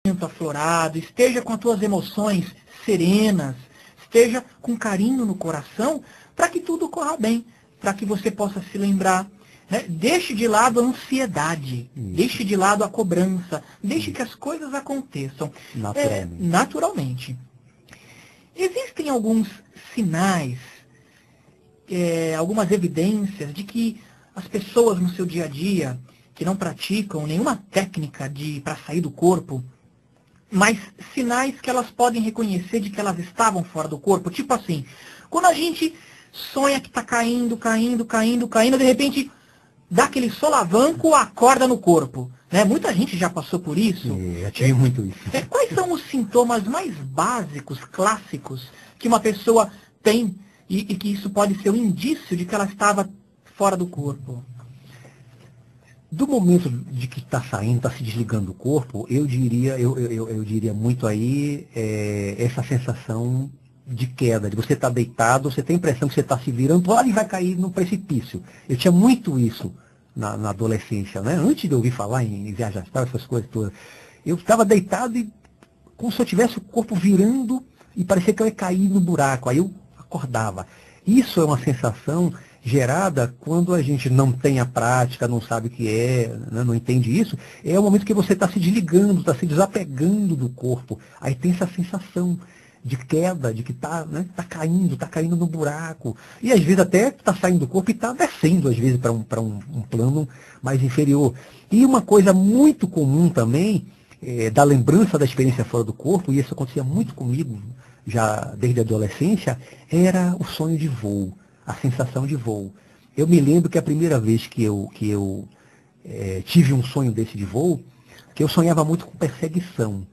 aflorado, esteja com as tuas emoções serenas, esteja com carinho no coração, para que tudo corra bem, para que você possa se lembrar. Né? Deixe de lado a ansiedade, deixe de lado a cobrança, deixe que as coisas aconteçam naturalmente. Existem alguns sinais, algumas evidências de que as pessoas no seu dia a dia, que não praticam nenhuma técnica para sair do corpo, mas sinais que elas podem reconhecer de que elas estavam fora do corpo. Tipo assim, quando a gente sonha que está caindo, de repente dá aquele solavanco, acorda no corpo. Né? Muita gente já passou por isso. Já tive muito isso. Quais são os sintomas mais básicos, clássicos, que uma pessoa tem e que isso pode ser um indício de que ela estava fora do corpo? Do momento de que está saindo, está se desligando do corpo, eu diria muito aí essa sensação de queda, de você estar deitado, você tem a impressão que você está se virando, e vai cair no precipício. Eu tinha muito isso na adolescência, né? Antes de ouvir falar em viagem astral, essas coisas todas. Eu estava deitado e como se eu tivesse o corpo virando e parecia que eu ia cair no buraco. Aí eu acordava. Isso é uma sensação gerada quando a gente não tem a prática, não sabe o que né, não entende isso. É o momento que você está se desligando, está se desapegando do corpo. Aí tem essa sensação de queda, de que está caindo no buraco. E às vezes até está saindo do corpo e está descendo, às vezes, para um plano mais inferior. E uma coisa muito comum também, da lembrança da experiência fora do corpo, e isso acontecia muito comigo, já desde a adolescência, era o sonho de voo, a sensação de voo. Eu me lembro que a primeira vez que eu tive um sonho desse de voo, que eu sonhava muito com perseguição.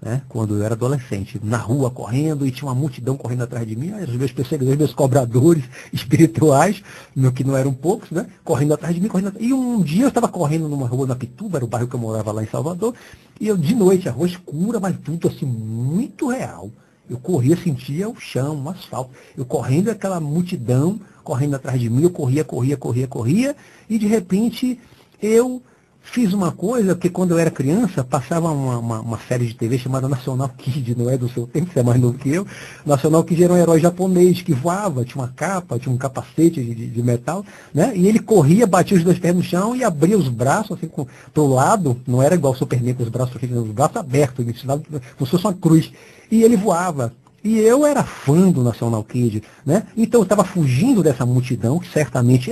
Né, quando eu era adolescente, na rua correndo, e tinha uma multidão correndo atrás de mim, os meus perseguidores, meus cobradores espirituais, que não eram poucos, né, correndo atrás de mim, E um dia eu estava correndo numa rua na Pituba, era o bairro que eu morava lá em Salvador, e eu de noite, a rua escura, mas tudo assim, muito real. Eu corria, sentia o chão, o asfalto. Eu correndo, aquela multidão correndo atrás de mim, eu corria, e de repente eu fiz uma coisa, porque quando eu era criança, passava uma série de TV chamada National Kid, não é do seu tempo, você é mais novo que eu. National Kid era um herói japonês que voava, tinha uma capa, tinha um capacete de metal, né? E ele corria, batia os dois pés no chão e abria os braços assim pro lado, não era igual o Superman com os braços abertos, como se fosse uma cruz. E ele voava. E eu era fã do National Kid, né? Então eu estava fugindo dessa multidão, que certamente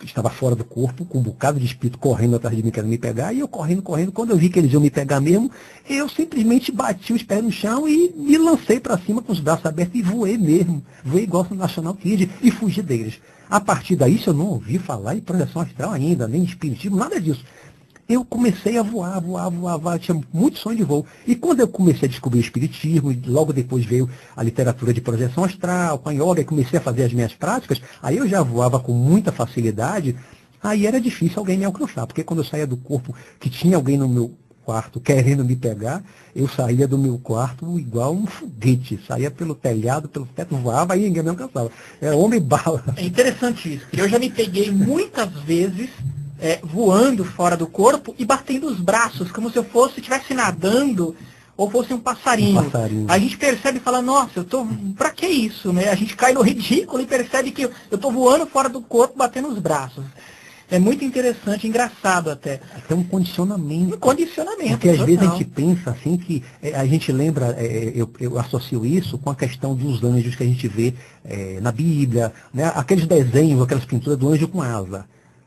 estava fora do corpo, com um bocado de espírito correndo atrás de mim, querendo me pegar, e eu correndo. Quando eu vi que eles iam me pegar mesmo, eu simplesmente bati os pés no chão e me lancei para cima com os braços abertos e voei mesmo. Voei igual no National Kid e fugi deles. A partir daí, eu não ouvi falar em projeção astral ainda, nem espiritismo, nada disso. Eu comecei a voar, eu tinha muito sonho de voo. E quando eu comecei a descobrir o espiritismo, e logo depois veio a literatura de projeção astral, com a yoga, e comecei a fazer as minhas práticas, aí eu já voava com muita facilidade, aí era difícil alguém me alcançar, porque quando eu saía do corpo, que tinha alguém no meu quarto querendo me pegar, eu saía do meu quarto igual um foguete, saía pelo telhado, pelo teto, voava e ninguém me alcançava. Era homem bala. É interessante isso, porque eu já me peguei muitas vezes voando fora do corpo e batendo os braços, como se eu estivesse nadando ou fosse um passarinho. A gente percebe e fala, nossa, pra que isso? Né? A gente cai no ridículo e percebe que eu estou voando fora do corpo, batendo os braços. É muito interessante, engraçado até. Até um condicionamento. Porque às vezes a gente pensa assim que a gente lembra, eu associo isso com a questão dos anjos que a gente vê na Bíblia, né? Aqueles desenhos, aquelas pinturas do anjo com asa.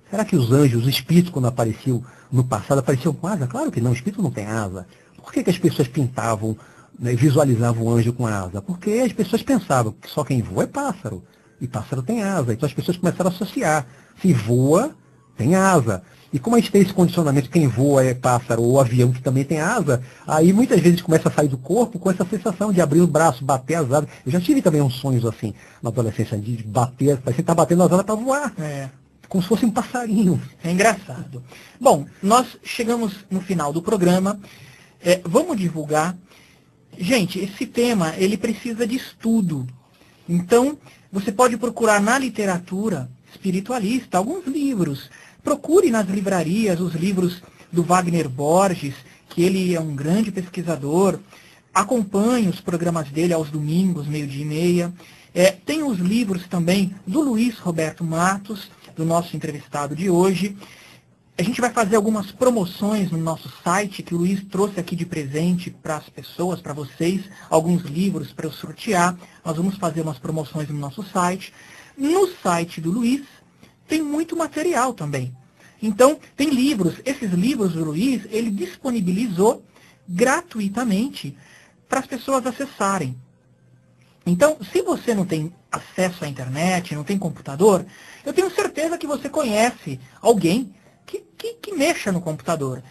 Será que os anjos, os espíritos, quando apareciam no passado, apareciam com asa? Claro que não, o espírito não tem asa. Por que as pessoas pintavam, né, visualizavam o anjo com asa? Porque as pessoas pensavam que só quem voa é pássaro. E pássaro tem asa. Então as pessoas começaram a associar. Se voa, tem asa. E como a gente tem esse condicionamento, quem voa é pássaro ou avião que também tem asa, aí muitas vezes começa a sair do corpo com essa sensação de abrir o braço, bater as asas. Eu já tive também uns sonhos assim, na adolescência, de bater, parece que está batendo as asas para voar. Como se fosse um passarinho. É engraçado. Bom, nós chegamos no final do programa. Vamos divulgar. Gente, esse tema, ele precisa de estudo. Então, você pode procurar na literatura espiritualista alguns livros. Procure nas livrarias os livros do Wagner Borges, que ele é um grande pesquisador. Acompanhe os programas dele aos domingos, 12h30. Tem os livros também do Luiz Roberto Matos, do nosso entrevistado de hoje. A gente vai fazer algumas promoções no nosso site, que o Luiz trouxe aqui de presente para as pessoas, para vocês, alguns livros para eu sortear. Nós vamos fazer umas promoções no nosso site. No site do Luiz tem muito material também. Então, tem livros. Esses livros do Luiz, ele disponibilizou gratuitamente para as pessoas acessarem. Então, se você não tem acesso à internet, não tem computador, eu tenho certeza que você conhece alguém que mexa no computador.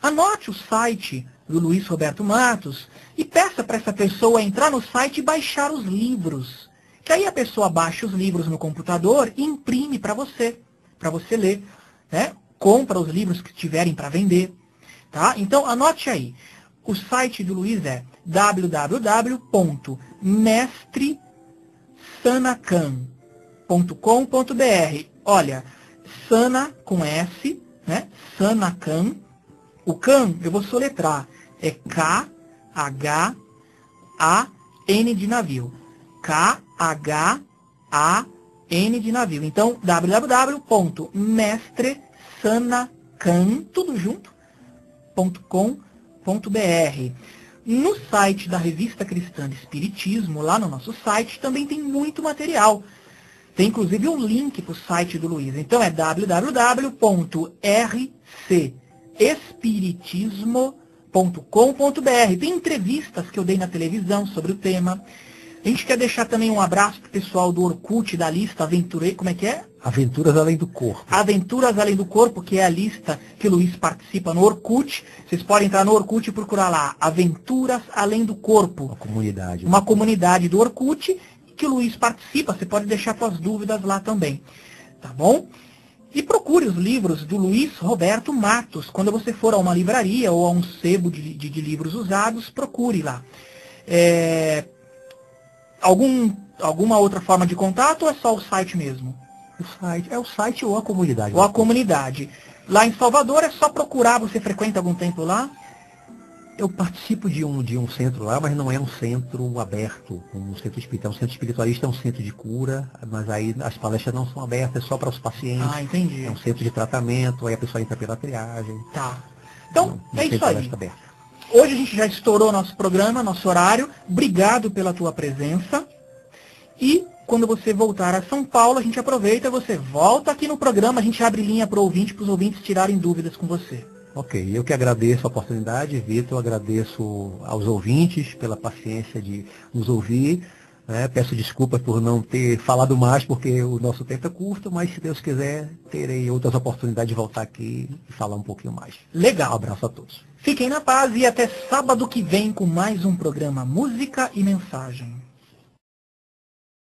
Anote o site do Luiz Roberto Matos e peça para essa pessoa entrar no site e baixar os livros. Que aí a pessoa baixa os livros no computador e imprime para você ler, né? Compra os livros que tiverem para vender. Tá? Então, anote aí. O site do Luiz é www.mestresanacan.com.br. Olha, Sana com S, né? Sanacan. O Can, eu vou soletrar. É K-H-A-N de navio. K-H-A-N de navio. Então, www.mestresanacan, tudo junto, .com.br. No site da Revista Cristã de Espiritismo, lá no nosso site, também tem muito material. Tem inclusive um link para o site do Luiz. Então é www.rcespiritismo.com.br. Tem entrevistas que eu dei na televisão sobre o tema. A gente quer deixar também um abraço para o pessoal do Orkut, da lista Aventurei, como é que é? Aventuras Além do Corpo. Aventuras Além do Corpo, que é a lista que o Luiz participa no Orkut. Vocês podem entrar no Orkut e procurar lá, Aventuras Além do Corpo. Uma comunidade. Uma comunidade do Orkut que o Luiz participa. Você pode deixar suas dúvidas lá também. Tá bom? E procure os livros do Luiz Roberto Matos. Quando você for a uma livraria ou a um sebo de livros usados, procure lá. Alguma outra forma de contato ou é só o site mesmo? O site ou a comunidade. Ou a comunidade. Lá em Salvador é só procurar. Você frequenta algum tempo lá? Eu participo de um centro lá, mas não é um centro aberto, um centro espírita. É um centro espiritualista, é um centro de cura, mas aí as palestras não são abertas, é só para os pacientes. Ah, entendi. É um centro de tratamento, aí a pessoa entra pela triagem. Tá. Então, não é isso aí. Aberto. Hoje a gente já estourou nosso programa, nosso horário. Obrigado pela tua presença. E quando você voltar a São Paulo, a gente aproveita, você volta aqui no programa, a gente abre linha para os ouvintes tirarem dúvidas com você. Ok, eu que agradeço a oportunidade, Vitor, agradeço aos ouvintes pela paciência de nos ouvir. Peço desculpas por não ter falado mais, porque o nosso tempo é curto, mas se Deus quiser, terei outras oportunidades de voltar aqui e falar um pouquinho mais. Legal. Um abraço a todos. Fiquem na paz e até sábado que vem com mais um programa Música e Mensagem.